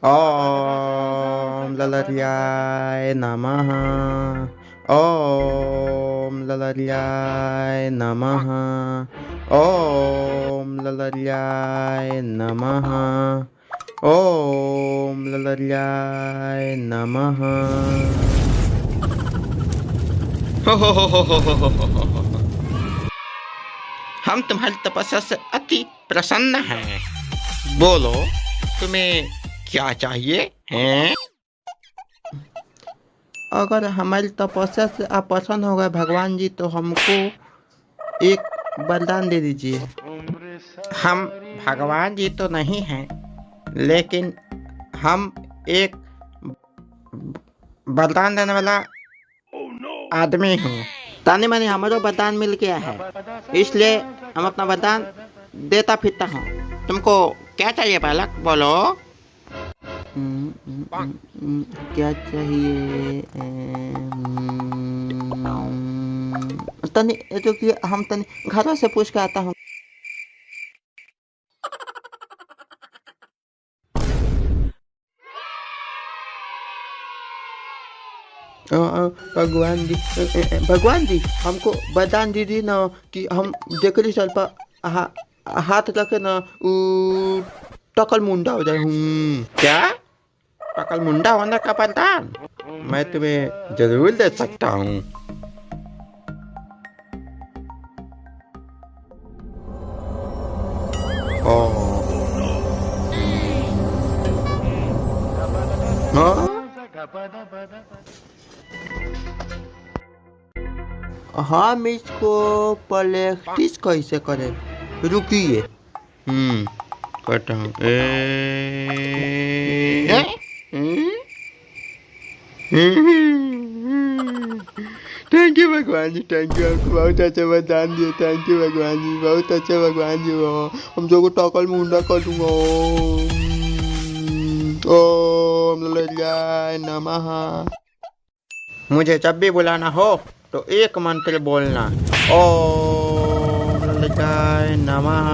ओम ललर्याय नमः। ओम ललर्याय नमः। ओम ललर्याय नमः। ओम ललर्याय नमः। हो। हम तुम्हारी तपस्या से अति प्रसन्न हैं। बोलो, तुम्हें क्या चाहिए हैं? अगर हमारी तपस्या से आप प्रसन्न हो गए भगवान जी, तो हमको एक वरदान दे दीजिए। हम भगवान जी तो नहीं हैं, लेकिन हम एक वरदान देने वाला आदमी हूँ। तानी मनी हमारा वरदान मिल गया है, इसलिए हम अपना वरदान देता फिरता हूँ। तुमको क्या चाहिए बालक, बोलो। क्या चाहिए? तनी जो कि हम तनी घरों से पूछ के आता हूँ। भगवान जी हमको वरदान दीजिए ना कि हम देखली स्वल्प हाथ रखे ना टकल मुंडा हो जाए। क्या टकल मुंडा होने का वरदान मैं तुम्हें जरूर दे सकता हूँ। हम इसको प्रैक्टिस कैसे करें? रुकिए। करता हूँ। थैंक यू भगवान जी, थैंक यू। आपको बहुत अच्छा वरदान दिए। थैंक यू भगवान जी, बहुत अच्छा भगवान जी हो। हम जो को टकल मुंडा कर दूंगा। ओम ललर्याय नमः। मुझे जब भी बुलाना हो तो एक मंत्र बोलना, ओम ललर्याय नमः।